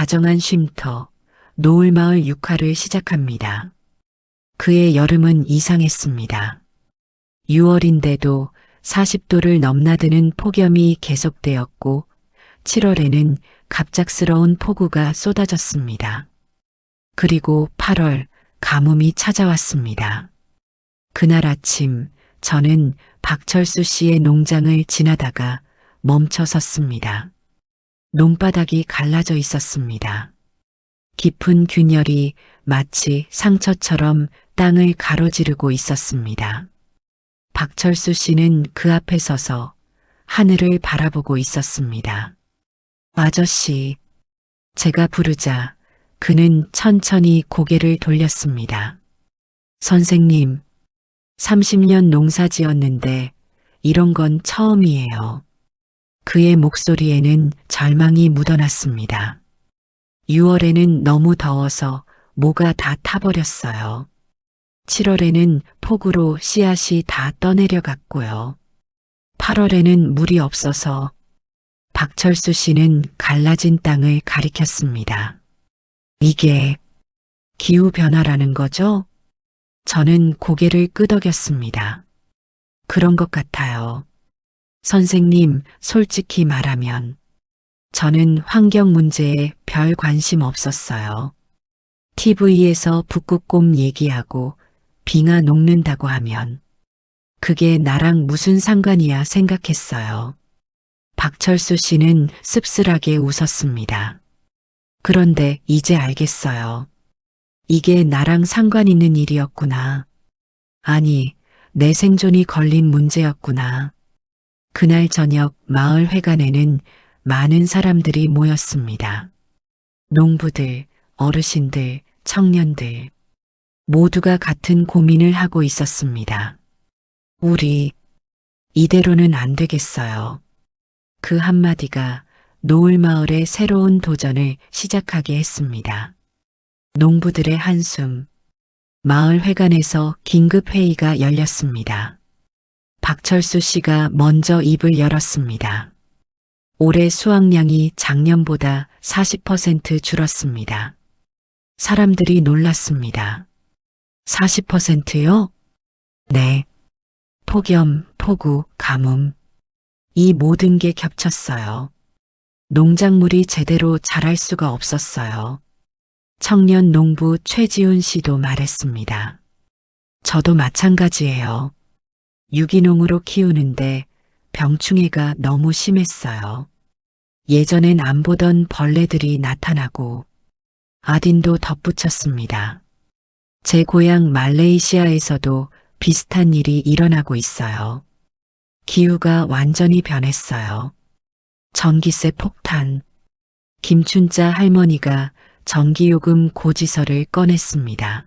다정한 쉼터, 노을마을 6화를 시작합니다. 그의 여름은 이상했습니다. 6월인데도 40도를 넘나드는 폭염이 계속되었고 7월에는 갑작스러운 폭우가 쏟아졌습니다. 그리고 8월 가뭄이 찾아왔습니다. 그날 아침 저는 박철수 씨의 농장을 지나다가 멈춰 섰습니다. 논바닥이 갈라져 있었습니다. 깊은 균열이 마치 상처처럼 땅을 가로지르고 있었습니다. 박철수 씨는 그 앞에 서서 하늘을 바라보고 있었습니다. 아저씨, 제가 부르자 그는 천천히 고개를 돌렸습니다. 선생님, 30년 농사 지었는데 이런 건 처음이에요. 그의 목소리에는 절망이 묻어났습니다. 6월에는 너무 더워서 모가 다 타버렸어요. 7월에는 폭우로 씨앗이 다 떠내려갔고요. 8월에는 물이 없어서 박철수 씨는 갈라진 땅을 가리켰습니다. 이게 기후변화라는 거죠? 저는 고개를 끄덕였습니다. 그런 것 같아요. 선생님, 솔직히 말하면 저는 환경 문제에 별 관심 없었어요. TV에서 북극곰 얘기하고 빙하 녹는다고 하면 그게 나랑 무슨 상관이야 생각했어요. 박철수 씨는 씁쓸하게 웃었습니다. 그런데 이제 알겠어요. 이게 나랑 상관 있는 일이었구나. 아니, 내 생존이 걸린 문제였구나. 그날 저녁 마을 회관에는 많은 사람들이 모였습니다. 농부들, 어르신들, 청년들 모두가 같은 고민을 하고 있었습니다. 우리 이대로는 안 되겠어요. 그 한마디가 노을마을의 새로운 도전을 시작하게 했습니다. 농부들의 한숨, 마을 회관에서 긴급 회의가 열렸습니다. 박철수 씨가 먼저 입을 열었습니다. 올해 수확량이 작년보다 40% 줄었습니다. 사람들이 놀랐습니다. 40%요? 네. 폭염, 폭우, 가뭄. 이 모든 게 겹쳤어요. 농작물이 제대로 자랄 수가 없었어요. 청년 농부 최지훈 씨도 말했습니다. 저도 마찬가지예요. 유기농으로 키우는데 병충해가 너무 심했어요. 예전엔 안 보던 벌레들이 나타나고 아딘도 덧붙였습니다. 제 고향 말레이시아에서도 비슷한 일이 일어나고 있어요. 기후가 완전히 변했어요. 전기세 폭탄. 김춘자 할머니가 전기요금 고지서를 꺼냈습니다.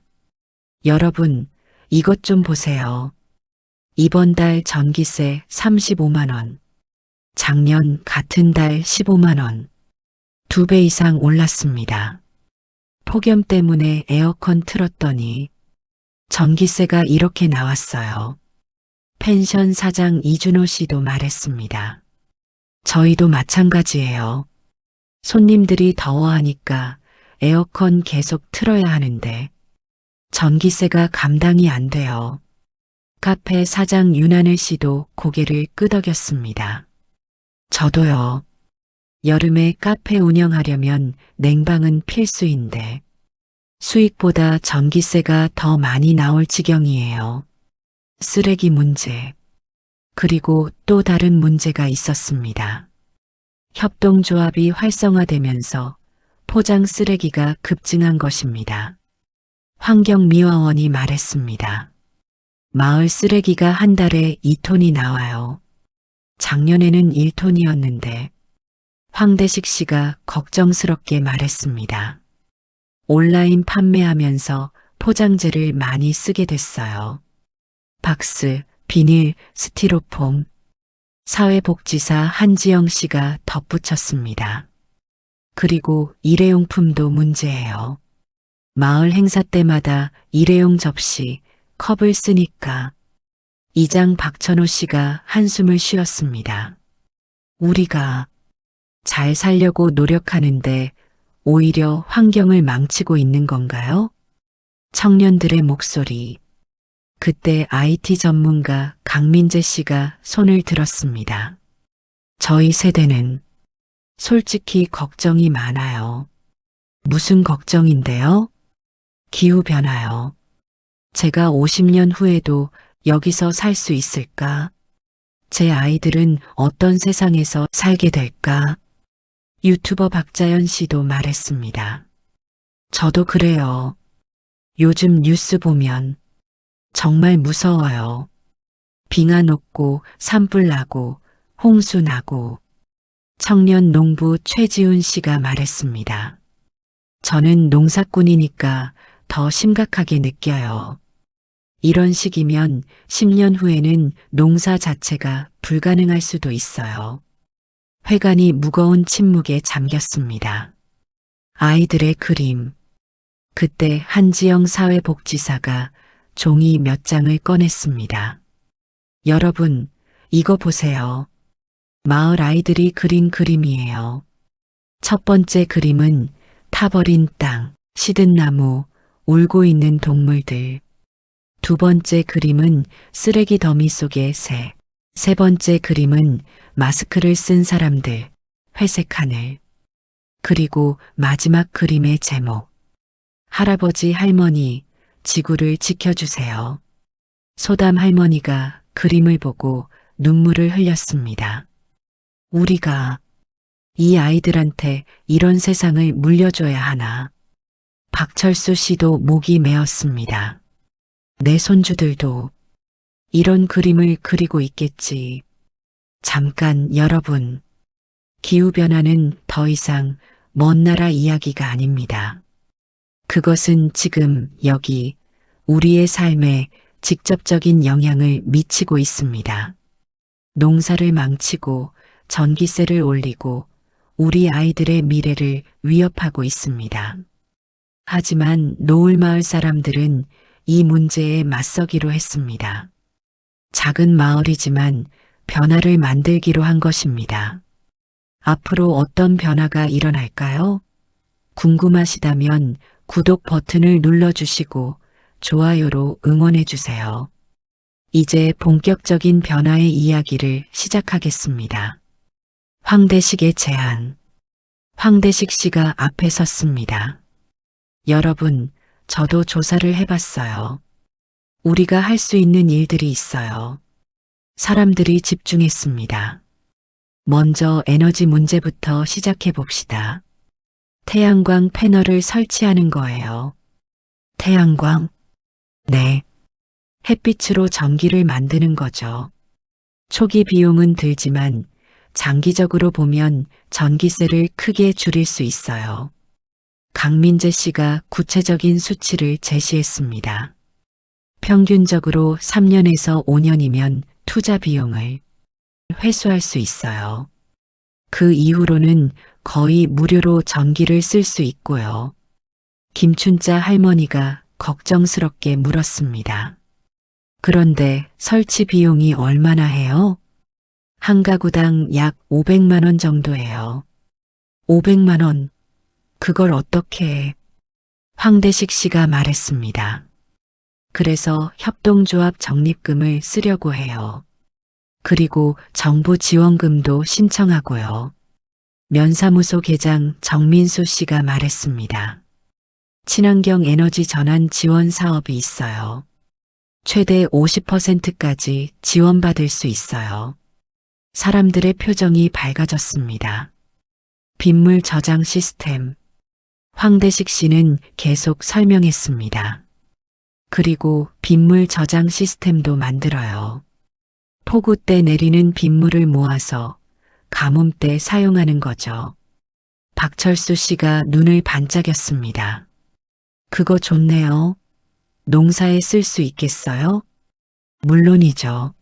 여러분, 이것 좀 보세요. 이번 달 전기세 35만 원. 작년 같은 달 15만 원. 2배 이상 올랐습니다. 폭염 때문에 에어컨 틀었더니 전기세가 이렇게 나왔어요. 펜션 사장 이준호 씨도 말했습니다. 저희도 마찬가지예요. 손님들이 더워하니까 에어컨 계속 틀어야 하는데 전기세가 감당이 안 돼요. 카페 사장 윤하늘 씨도 고개를 끄덕였습니다. 저도요. 여름에 카페 운영하려면 냉방은 필수인데 수익보다 전기세가 더 많이 나올 지경이에요. 쓰레기 문제. 그리고 또 다른 문제가 있었습니다. 협동조합이 활성화되면서 포장 쓰레기가 급증한 것입니다. 환경미화원이 말했습니다. 마을 쓰레기가 한 달에 2톤이 나와요. 작년에는 1톤이었는데 황대식 씨가 걱정스럽게 말했습니다. 온라인 판매하면서 포장재를 많이 쓰게 됐어요. 박스, 비닐, 스티로폼. 사회복지사 한지영 씨가 덧붙였습니다. 그리고 일회용품도 문제예요. 마을 행사 때마다 일회용 접시, 컵을 쓰니까 이장 박천호 씨가 한숨을 쉬었습니다. 우리가 잘 살려고 노력하는데 오히려 환경을 망치고 있는 건가요? 청년들의 목소리. 그때 IT 전문가 강민재 씨가 손을 들었습니다. 저희 세대는 솔직히 걱정이 많아요. 무슨 걱정인데요? 기후변화요. 제가 50년 후에도 여기서 살 수 있을까? 제 아이들은 어떤 세상에서 살게 될까? 유튜버 박자연 씨도 말했습니다. 저도 그래요. 요즘 뉴스 보면 정말 무서워요. 빙하 녹고 산불 나고 홍수 나고. 청년 농부 최지훈 씨가 말했습니다. 저는 농사꾼이니까 더 심각하게 느껴요. 이런 식이면 10년 후에는 농사 자체가 불가능할 수도 있어요. 회관이 무거운 침묵에 잠겼습니다. 아이들의 그림. 그때 한지영 사회복지사가 종이 몇 장을 꺼냈습니다. 여러분, 이거 보세요. 마을 아이들이 그린 그림이에요. 첫 번째 그림은 타버린 땅, 시든 나무, 울고 있는 동물들. 두 번째 그림은 쓰레기 더미 속의 새. 세 번째 그림은 마스크를 쓴 사람들, 회색 하늘. 그리고 마지막 그림의 제목. 할아버지 할머니, 지구를 지켜주세요. 소담 할머니가 그림을 보고 눈물을 흘렸습니다. 우리가 이 아이들한테 이런 세상을 물려줘야 하나. 박철수 씨도 목이 메었습니다. 내 손주들도 이런 그림을 그리고 있겠지. 잠깐 여러분. 기후변화는 더 이상 먼 나라 이야기가 아닙니다. 그것은 지금 여기 우리의 삶에 직접적인 영향을 미치고 있습니다. 농사를 망치고 전기세를 올리고 우리 아이들의 미래를 위협하고 있습니다. 하지만 노을마을 사람들은 이 문제에 맞서기로 했습니다. 작은 마을이지만 변화를 만들기로 한 것입니다. 앞으로 어떤 변화가 일어날까요? 궁금하시다면 구독 버튼을 눌러주시고 좋아요로 응원해주세요. 이제 본격적인 변화의 이야기를 시작하겠습니다. 황대식의 제안. 황대식 씨가 앞에 섰습니다. 여러분, 저도 조사를 해봤어요. 우리가 할 수 있는 일들이 있어요. 사람들이 집중했습니다. 먼저 에너지 문제부터 시작해 봅시다. 태양광 패널을 설치하는 거예요. 태양광? 네. 햇빛으로 전기를 만드는 거죠. 초기 비용은 들지만 장기적으로 보면 전기세를 크게 줄일 수 있어요. 강민재 씨가 구체적인 수치를 제시했습니다. 평균적으로 3년에서 5년이면 투자 비용을 회수할 수 있어요. 그 이후로는 거의 무료로 전기를 쓸 수 있고요. 김춘자 할머니가 걱정스럽게 물었습니다. 그런데 설치 비용이 얼마나 해요? 한 가구당 약 500만 원 정도예요. 500만 원. 그걸 어떻게 해? 황대식 씨가 말했습니다. 그래서 협동조합 적립금을 쓰려고 해요. 그리고 정부 지원금도 신청하고요. 면사무소 계장 정민수 씨가 말했습니다. 친환경 에너지 전환 지원 사업이 있어요. 최대 50%까지 지원받을 수 있어요. 사람들의 표정이 밝아졌습니다. 빗물 저장 시스템. 황대식 씨는 계속 설명했습니다. 그리고 빗물 저장 시스템도 만들어요. 폭우 때 내리는 빗물을 모아서 가뭄 때 사용하는 거죠. 박철수 씨가 눈을 반짝였습니다. 그거 좋네요. 농사에 쓸 수 있겠어요? 물론이죠.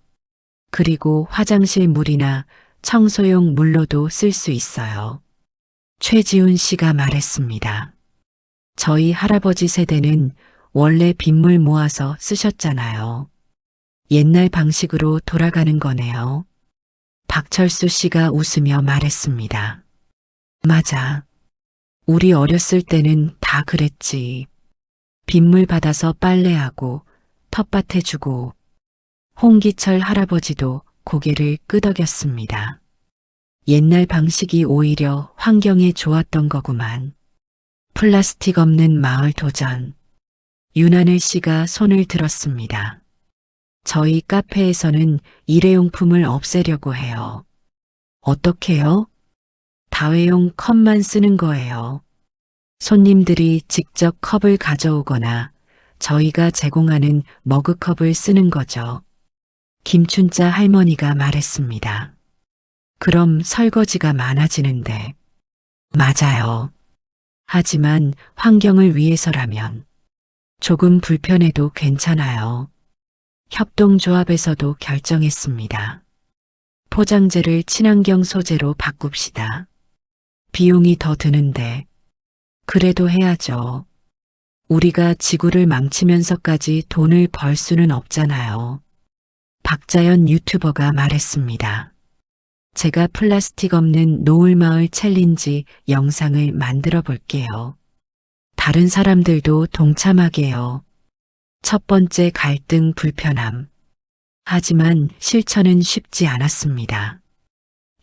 그리고 화장실 물이나 청소용 물로도 쓸 수 있어요. 최지훈 씨가 말했습니다. 저희 할아버지 세대는 원래 빗물 모아서 쓰셨잖아요. 옛날 방식으로 돌아가는 거네요. 박철수 씨가 웃으며 말했습니다. 맞아. 우리 어렸을 때는 다 그랬지. 빗물 받아서 빨래하고 텃밭에 주고 홍기철 할아버지도 고개를 끄덕였습니다. 옛날 방식이 오히려 환경에 좋았던 거구만. 플라스틱 없는 마을 도전. 윤하늘 씨가 손을 들었습니다. 저희 카페에서는 일회용품을 없애려고 해요. 어떻게요? 다회용 컵만 쓰는 거예요. 손님들이 직접 컵을 가져오거나 저희가 제공하는 머그컵을 쓰는 거죠. 김춘자 할머니가 말했습니다. 그럼 설거지가 많아지는데. 맞아요. 하지만 환경을 위해서라면 조금 불편해도 괜찮아요. 협동조합에서도 결정했습니다. 포장재를 친환경 소재로 바꿉시다. 비용이 더 드는데 그래도 해야죠. 우리가 지구를 망치면서까지 돈을 벌 수는 없잖아요. 박자연 유튜버가 말했습니다. 제가 플라스틱 없는 노을마을 챌린지 영상을 만들어 볼게요. 다른 사람들도 동참하게요. 첫 번째 갈등 불편함. 하지만 실천은 쉽지 않았습니다.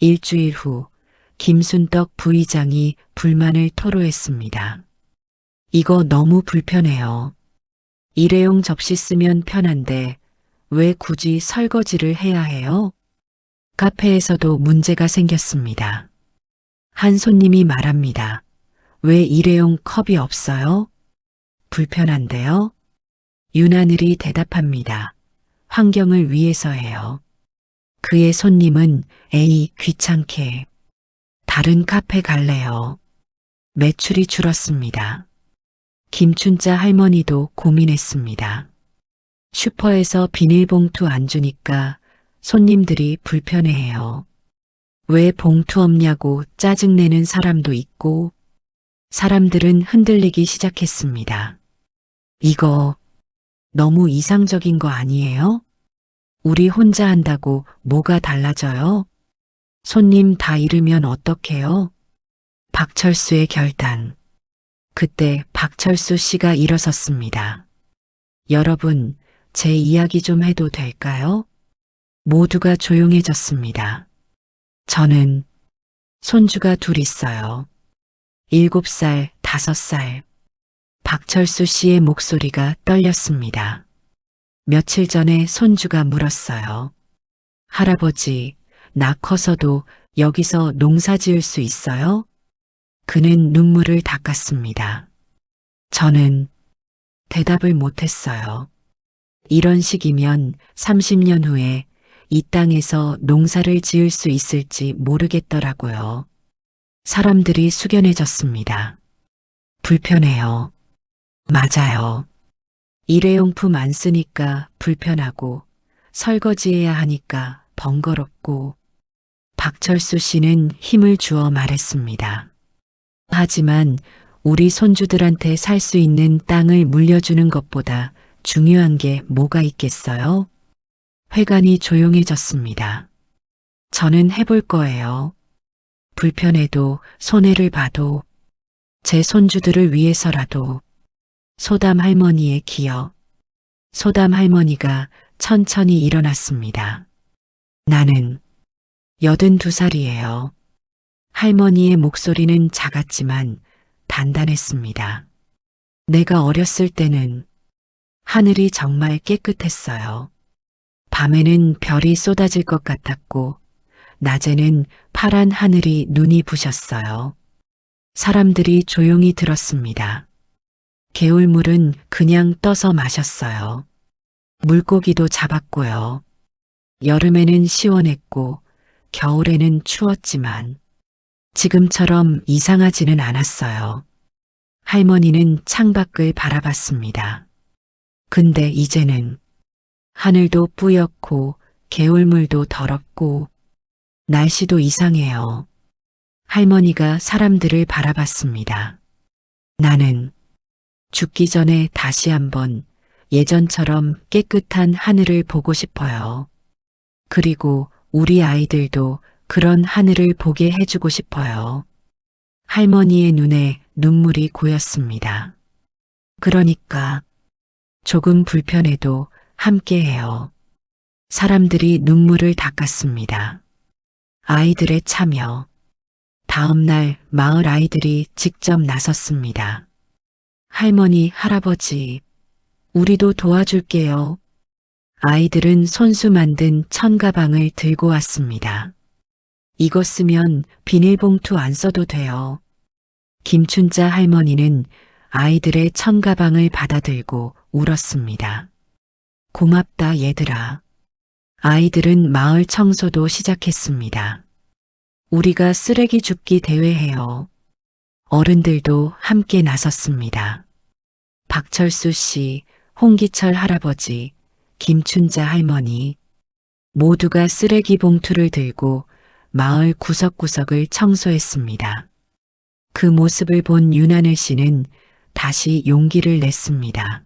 일주일 후 김순떡 부의장이 불만을 토로했습니다. 이거 너무 불편해요. 일회용 접시 쓰면 편한데 왜 굳이 설거지를 해야 해요? 카페에서도 문제가 생겼습니다. 한 손님이 말합니다. 왜 일회용 컵이 없어요? 불편한데요? 윤하늘이 대답합니다. 환경을 위해서예요. 그의 손님은 에이 귀찮게. 다른 카페 갈래요. 매출이 줄었습니다. 김춘자 할머니도 고민했습니다. 슈퍼에서 비닐봉투 안 주니까 손님들이 불편해해요. 왜 봉투 없냐고 짜증내는 사람도 있고 사람들은 흔들리기 시작했습니다. 이거 너무 이상적인 거 아니에요? 우리 혼자 한다고 뭐가 달라져요? 손님 다 잃으면 어떡해요? 박철수의 결단. 그때 박철수 씨가 일어섰습니다. 여러분, 제 이야기 좀 해도 될까요? 모두가 조용해졌습니다. 저는 손주가 둘 있어요. 7살, 5살. 박철수 씨의 목소리가 떨렸습니다. 며칠 전에 손주가 물었어요. 할아버지, 나 커서도 여기서 농사 지을 수 있어요? 그는 눈물을 닦았습니다. 저는 대답을 못했어요. 이런 식이면 30년 후에 이 땅에서 농사를 지을 수 있을지 모르겠더라고요. 사람들이 숙연해졌습니다. 불편해요. 맞아요. 일회용품 안 쓰니까 불편하고 설거지해야 하니까 번거롭고 박철수 씨는 힘을 주어 말했습니다. 하지만 우리 손주들한테 살 수 있는 땅을 물려주는 것보다 중요한 게 뭐가 있겠어요? 회관이 조용해졌습니다. 저는 해볼 거예요. 불편해도 손해를 봐도 제 손주들을 위해서라도. 소담 할머니의 기억. 소담 할머니가 천천히 일어났습니다. 나는 82살이에요. 할머니의 목소리는 작았지만 단단했습니다. 내가 어렸을 때는 하늘이 정말 깨끗했어요. 밤에는 별이 쏟아질 것 같았고 낮에는 파란 하늘이 눈이 부셨어요. 사람들이 조용히 들었습니다. 개울물은 그냥 떠서 마셨어요. 물고기도 잡았고요. 여름에는 시원했고 겨울에는 추웠지만 지금처럼 이상하지는 않았어요. 할머니는 창밖을 바라봤습니다. 근데 이제는 하늘도 뿌옇고 개울물도 더럽고 날씨도 이상해요. 할머니가 사람들을 바라봤습니다. 나는 죽기 전에 다시 한번 예전처럼 깨끗한 하늘을 보고 싶어요. 그리고 우리 아이들도 그런 하늘을 보게 해주고 싶어요. 할머니의 눈에 눈물이 고였습니다. 그러니까 조금 불편해도 함께해요. 사람들이 눈물을 닦았습니다. 아이들의 참여. 다음 날 마을 아이들이 직접 나섰습니다. 할머니, 할아버지, 우리도 도와줄게요. 아이들은 손수 만든 천가방을 들고 왔습니다. 이거 쓰면 비닐봉투 안 써도 돼요. 김춘자 할머니는 아이들의 천가방을 받아들고 울었습니다. 고맙다 얘들아. 아이들은 마을 청소도 시작했습니다. 우리가 쓰레기 줍기 대회해요. 어른들도 함께 나섰습니다. 박철수 씨, 홍기철 할아버지, 김춘자 할머니 모두가 쓰레기 봉투를 들고 마을 구석구석을 청소했습니다. 그 모습을 본 윤하늘 씨는 다시 용기를 냈습니다.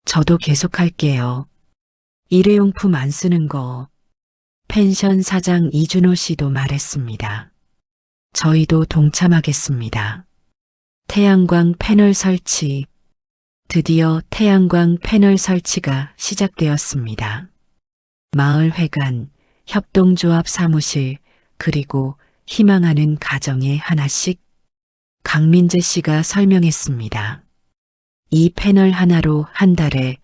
저도 계속할게요. 일회용품 안 쓰는 거. 펜션 사장 이준호 씨도 말했습니다. 저희도 동참하겠습니다. 태양광 패널 설치. 드디어 태양광 패널 설치가 시작되었습니다. 마을 회관, 협동조합 사무실, 그리고 희망하는 가정에 하나씩 강민재 씨가 설명했습니다. 이 패널 하나로 한 달에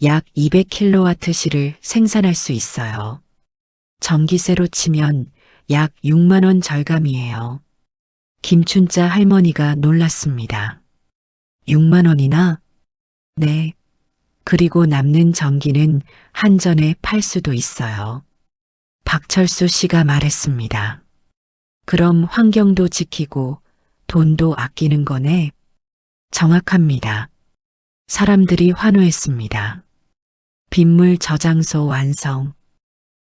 약 200kWh를 생산할 수 있어요. 전기세로 치면 약 6만 원 절감이에요. 김춘자 할머니가 놀랐습니다. 6만 원이나? 네. 그리고 남는 전기는 한전에 팔 수도 있어요. 박철수 씨가 말했습니다. 그럼 환경도 지키고 돈도 아끼는 거네? 정확합니다. 사람들이 환호했습니다. 빗물 저장소 완성.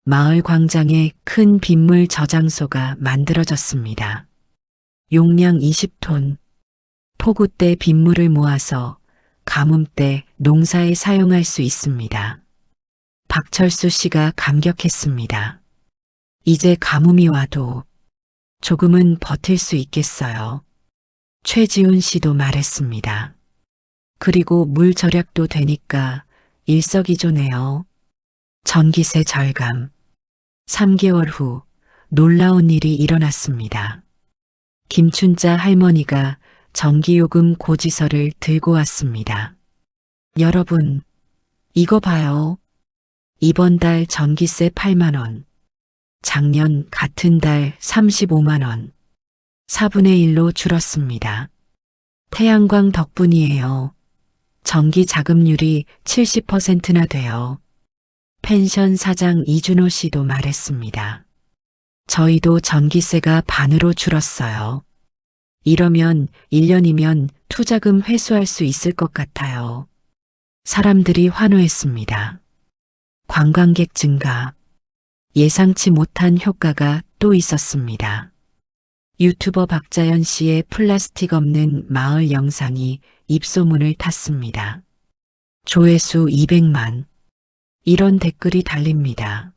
마을 광장에 큰 빗물 저장소가 만들어졌습니다. 용량 20톤. 폭우 때 빗물을 모아서 가뭄 때 농사에 사용할 수 있습니다. 박철수 씨가 감격했습니다. 이제 가뭄이 와도 조금은 버틸 수 있겠어요. 최지훈 씨도 말했습니다. 그리고 물 절약도 되니까 일석이조네요. 전기세 절감. 3개월 후 놀라운 일이 일어났습니다. 김춘자 할머니가 전기요금 고지서를 들고 왔습니다. 여러분, 이거 봐요. 이번 달 전기세 8만 원. 작년 같은 달 35만 원. 4분의 1로 줄었습니다. 태양광 덕분이에요. 전기 자금률이 70%나 돼요. 펜션 사장 이준호 씨도 말했습니다. 저희도 전기세가 반으로 줄었어요. 이러면 1년이면 투자금 회수할 수 있을 것 같아요. 사람들이 환호했습니다. 관광객 증가. 예상치 못한 효과가 또 있었습니다. 유튜버 박자연 씨의 플라스틱 없는 마을 영상이 입소문을 탔습니다. 조회수 200만. 이런 댓글이 달립니다.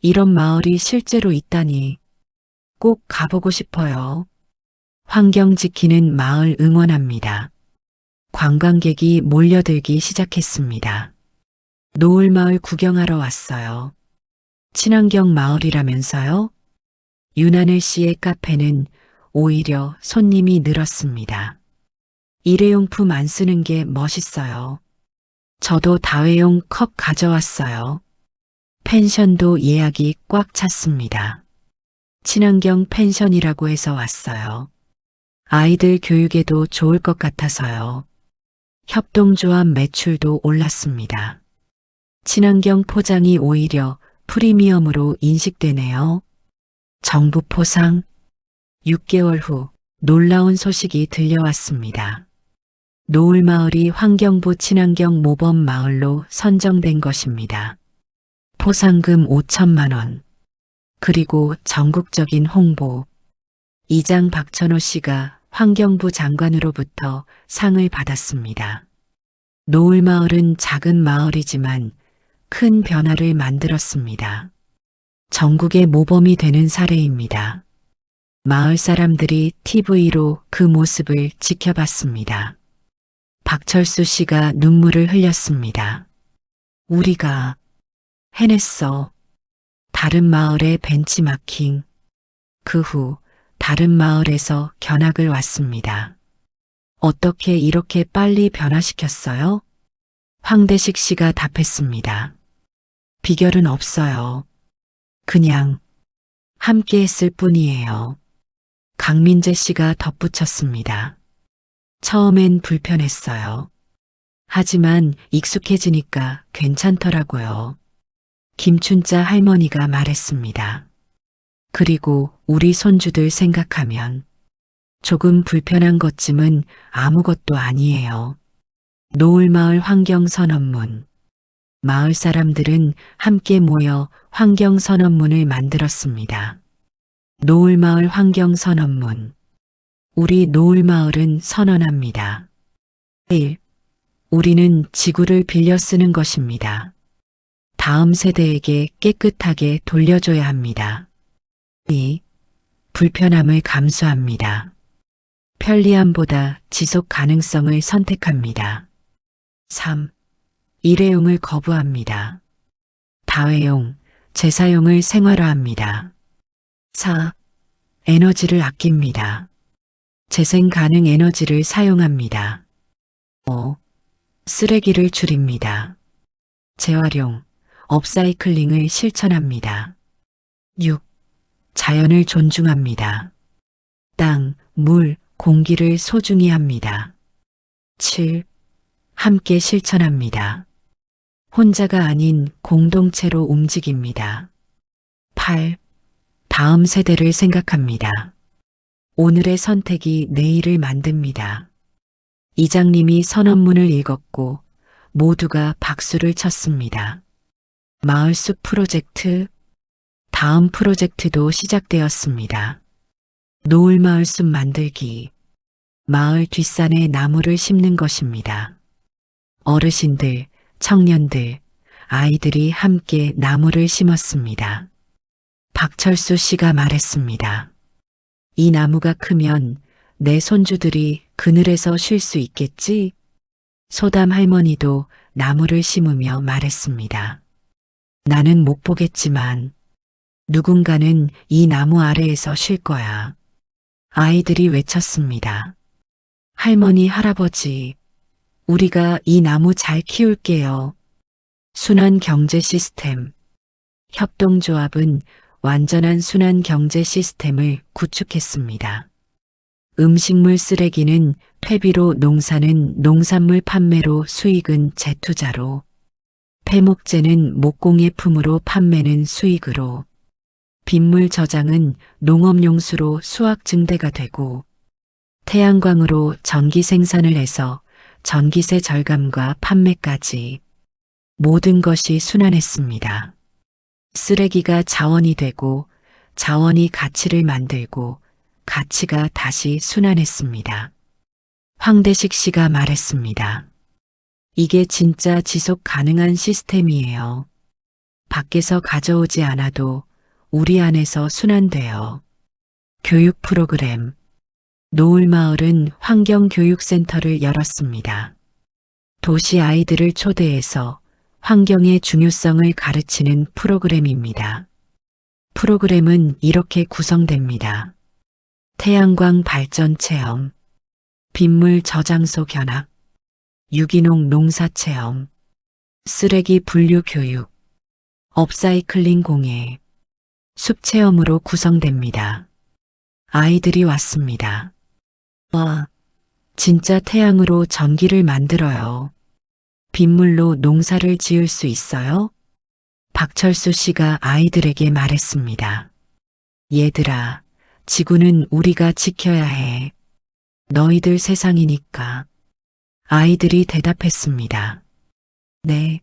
이런 마을이 실제로 있다니 꼭 가보고 싶어요. 환경 지키는 마을 응원합니다. 관광객이 몰려들기 시작했습니다. 노을마을 구경하러 왔어요. 친환경 마을이라면서요? 윤하늘 씨의 카페는 오히려 손님이 늘었습니다. 일회용품 안 쓰는 게 멋있어요. 저도 다회용 컵 가져왔어요. 펜션도 예약이 꽉 찼습니다. 친환경 펜션이라고 해서 왔어요. 아이들 교육에도 좋을 것 같아서요. 협동조합 매출도 올랐습니다. 친환경 포장이 오히려 프리미엄으로 인식되네요. 정부 포상. 6개월 후 놀라운 소식이 들려왔습니다. 노을마을이 환경부 친환경 모범 마을로 선정된 것입니다. 포상금 5천만 원. 그리고 전국적인 홍보. 이장 박천호 씨가 환경부 장관으로부터 상을 받았습니다. 노을마을은 작은 마을이지만 큰 변화를 만들었습니다. 전국의 모범이 되는 사례입니다. 마을 사람들이 TV로 그 모습을 지켜봤습니다. 박철수 씨가 눈물을 흘렸습니다. 우리가 해냈어. 다른 마을의 벤치마킹. 그 후 다른 마을에서 견학을 왔습니다. 어떻게 이렇게 빨리 변화시켰어요? 황대식 씨가 답했습니다. 비결은 없어요. 그냥 함께 했을 뿐이에요. 강민재 씨가 덧붙였습니다. 처음엔 불편했어요. 하지만 익숙해지니까 괜찮더라고요. 김춘자 할머니가 말했습니다. 그리고 우리 손주들 생각하면 조금 불편한 것쯤은 아무것도 아니에요. 노을마을 환경선언문. 마을 사람들은 함께 모여 환경선언문을 만들었습니다. 노을마을 환경선언문. 우리 노을마을은 선언합니다. 1. 우리는 지구를 빌려 쓰는 것입니다. 다음 세대에게 깨끗하게 돌려줘야 합니다. 2. 불편함을 감수합니다. 편리함보다 지속 가능성을 선택합니다. 3. 일회용을 거부합니다. 다회용, 재사용을 생활화합니다. 4. 에너지를 아낍니다. 재생 가능 에너지를 사용합니다. 5. 쓰레기를 줄입니다. 재활용, 업사이클링을 실천합니다. 6. 자연을 존중합니다. 땅, 물, 공기를 소중히 합니다. 7. 함께 실천합니다. 혼자가 아닌 공동체로 움직입니다. 8. 다음 세대를 생각합니다. 오늘의 선택이 내일을 만듭니다. 이장님이 선언문을 읽었고 모두가 박수를 쳤습니다. 마을숲 프로젝트. 다음 프로젝트도 시작되었습니다. 노을마을숲 만들기. 마을 뒷산에 나무를 심는 것입니다. 어르신들, 청년들, 아이들이 함께 나무를 심었습니다. 박철수 씨가 말했습니다. 이 나무가 크면 내 손주들이 그늘에서 쉴 수 있겠지? 소담 할머니도 나무를 심으며 말했습니다. 나는 못 보겠지만 누군가는 이 나무 아래에서 쉴 거야. 아이들이 외쳤습니다. 할머니, 할아버지, 우리가 이 나무 잘 키울게요. 순환 경제 시스템. 협동조합은 완전한 순환 경제 시스템을 구축했습니다. 음식물 쓰레기는 폐비로, 농사는 농산물 판매로, 수익은 재투자로, 폐목재는 목공예품으로, 판매는 수익으로, 빗물 저장은 농업용수로 수확 증대가 되고, 태양광으로 전기 생산을 해서 전기세 절감과 판매까지 모든 것이 순환했습니다. 쓰레기가 자원이 되고 자원이 가치를 만들고 가치가 다시 순환했습니다. 황대식 씨가 말했습니다. 이게 진짜 지속 가능한 시스템이에요. 밖에서 가져오지 않아도 우리 안에서 순환돼요. 교육 프로그램. 노을마을은 환경교육센터를 열었습니다. 도시 아이들을 초대해서 환경의 중요성을 가르치는 프로그램입니다. 프로그램은 이렇게 구성됩니다. 태양광 발전 체험, 빗물 저장소 견학, 유기농 농사 체험, 쓰레기 분류 교육, 업사이클링 공예, 숲 체험으로 구성됩니다. 아이들이 왔습니다. 와, 진짜 태양으로 전기를 만들어요. 빗물로 농사를 지을 수 있어요? 박철수 씨가 아이들에게 말했습니다. 얘들아, 지구는 우리가 지켜야 해. 너희들 세상이니까. 아이들이 대답했습니다. 네,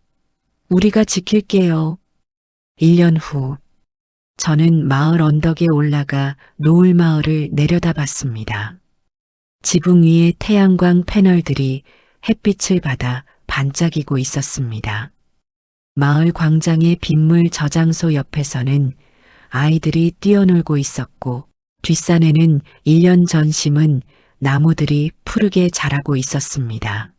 우리가 지킬게요. 1년 후, 저는 마을 언덕에 올라가 노을마을을 내려다봤습니다. 지붕 위에 태양광 패널들이 햇빛을 받아 반짝이고 있었습니다. 마을 광장의 빗물 저장소 옆에서는 아이들이 뛰어놀고 있었고 뒷산에는 1년 전 심은 나무들이 푸르게 자라고 있었습니다.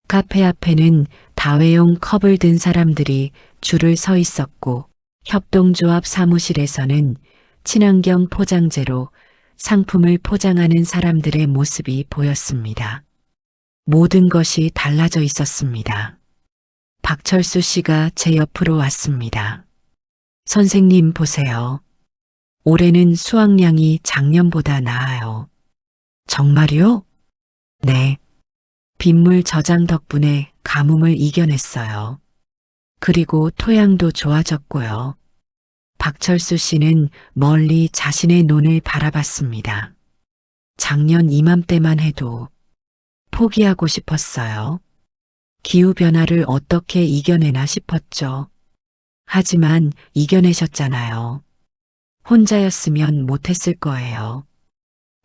카페 앞에는 다회용 컵을 든 사람들이 줄을 서 있었고 협동조합 사무실에서는 친환경 포장재로 상품을 포장하는 사람들의 모습이 보였습니다. 모든 것이 달라져 있었습니다. 박철수 씨가 제 옆으로 왔습니다. 선생님 보세요. 올해는 수확량이 작년보다 나아요. 정말요? 네. 빗물 저장 덕분에 가뭄을 이겨냈어요. 그리고 토양도 좋아졌고요. 박철수 씨는 멀리 자신의 논을 바라봤습니다. 작년 이맘때만 해도 포기하고 싶었어요. 기후변화를 어떻게 이겨내나 싶었죠. 하지만 이겨내셨잖아요. 혼자였으면 못했을 거예요.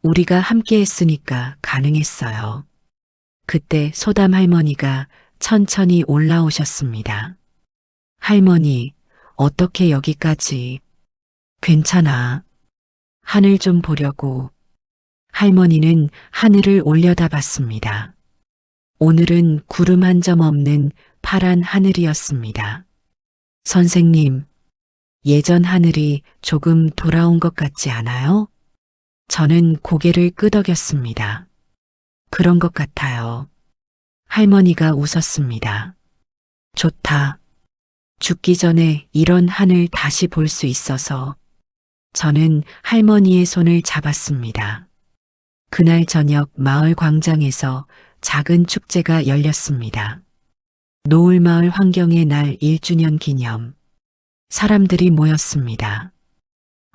우리가 함께 했으니까 가능했어요. 그때 소담 할머니가 천천히 올라오셨습니다. 할머니, 어떻게 여기까지? 괜찮아. 하늘 좀 보려고. 할머니는 하늘을 올려다봤습니다. 오늘은 구름 한 점 없는 파란 하늘이었습니다. 선생님, 예전 하늘이 조금 돌아온 것 같지 않아요? 저는 고개를 끄덕였습니다. 그런 것 같아요. 할머니가 웃었습니다. 좋다. 죽기 전에 이런 하늘 다시 볼 수 있어서 저는 할머니의 손을 잡았습니다. 그날 저녁 마을 광장에서 작은 축제가 열렸습니다. 노을마을 환경의 날 1주년 기념. 사람들이 모였습니다.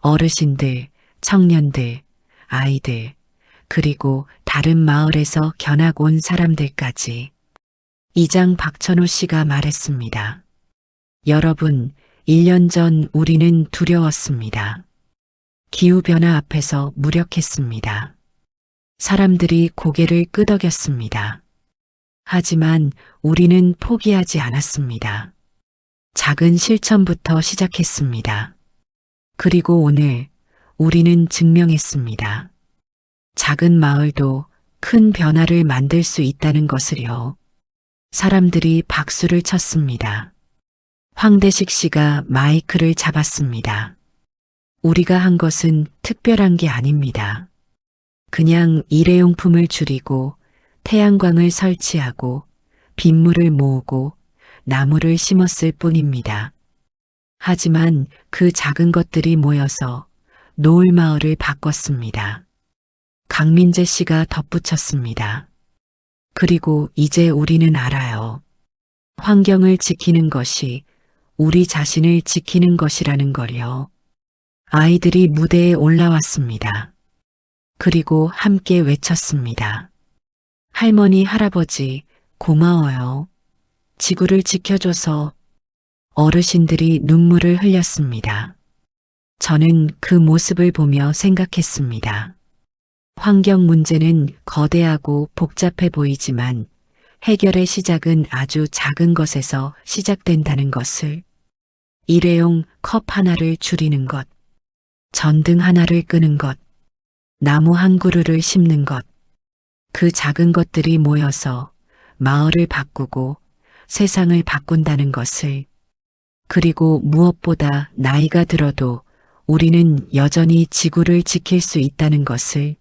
어르신들, 청년들, 아이들, 그리고 다른 마을에서 견학 온 사람들까지. 이장 박천호 씨가 말했습니다. 여러분, 1년 전 우리는 두려웠습니다. 기후변화 앞에서 무력했습니다. 사람들이 고개를 끄덕였습니다. 하지만 우리는 포기하지 않았습니다. 작은 실천부터 시작했습니다. 그리고 오늘 우리는 증명했습니다. 작은 마을도 큰 변화를 만들 수 있다는 것을요. 사람들이 박수를 쳤습니다. 황대식 씨가 마이크를 잡았습니다. 우리가 한 것은 특별한 게 아닙니다. 그냥 일회용품을 줄이고 태양광을 설치하고 빗물을 모으고 나무를 심었을 뿐입니다. 하지만 그 작은 것들이 모여서 노을마을을 바꿨습니다. 강민재 씨가 덧붙였습니다. 그리고 이제 우리는 알아요. 환경을 지키는 것이 우리 자신을 지키는 것이라는 걸요. 아이들이 무대에 올라왔습니다. 그리고 함께 외쳤습니다. 할머니, 할아버지, 고마워요. 지구를 지켜줘서. 어르신들이 눈물을 흘렸습니다. 저는 그 모습을 보며 생각했습니다. 환경 문제는 거대하고 복잡해 보이지만 해결의 시작은 아주 작은 것에서 시작된다는 것을. 일회용 컵 하나를 줄이는 것, 전등 하나를 끄는 것, 나무 한 그루를 심는 것, 그 작은 것들이 모여서 마을을 바꾸고 세상을 바꾼다는 것을. 그리고 무엇보다 나이가 들어도 우리는 여전히 지구를 지킬 수 있다는 것을.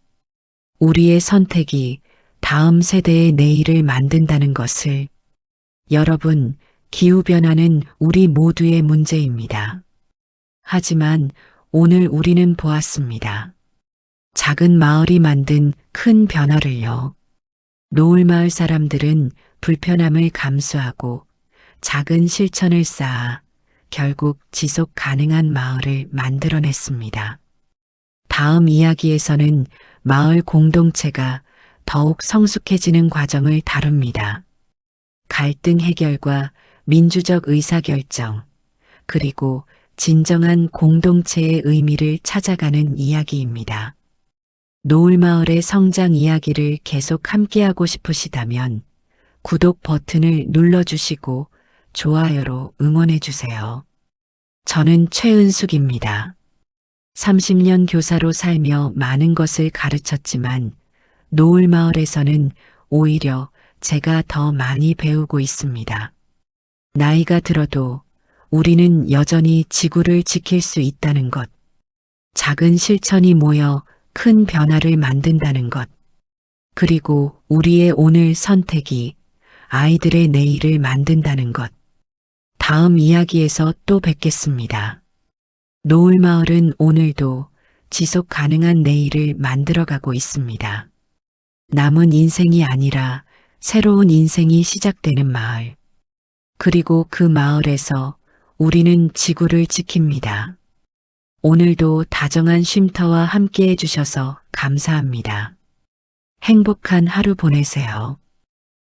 우리의 선택이 다음 세대의 내일을 만든다는 것을. 여러분, 기후변화는 우리 모두의 문제입니다. 하지만 오늘 우리는 보았습니다. 작은 마을이 만든 큰 변화를요. 노을마을 사람들은 불편함을 감수하고 작은 실천을 쌓아 결국 지속 가능한 마을을 만들어냈습니다. 다음 이야기에서는 마을 공동체가 더욱 성숙해지는 과정을 다룹니다. 갈등 해결과 민주적 의사결정, 그리고 진정한 공동체의 의미를 찾아가는 이야기입니다. 노을마을의 성장 이야기를 계속 함께하고 싶으시다면 구독 버튼을 눌러주시고 좋아요로 응원해주세요. 저는 최은숙입니다. 30년 교사로 살며 많은 것을 가르쳤지만 노을마을에서는 오히려 제가 더 많이 배우고 있습니다. 나이가 들어도 우리는 여전히 지구를 지킬 수 있다는 것, 작은 실천이 모여 큰 변화를 만든다는 것, 그리고 우리의 오늘 선택이 아이들의 내일을 만든다는 것. 다음 이야기에서 또 뵙겠습니다. 노을마을은 오늘도 지속 가능한 내일을 만들어가고 있습니다. 남은 인생이 아니라 새로운 인생이 시작되는 마을. 그리고 그 마을에서 우리는 지구를 지킵니다. 오늘도 다정한 쉼터와 함께 해주셔서 감사합니다. 행복한 하루 보내세요.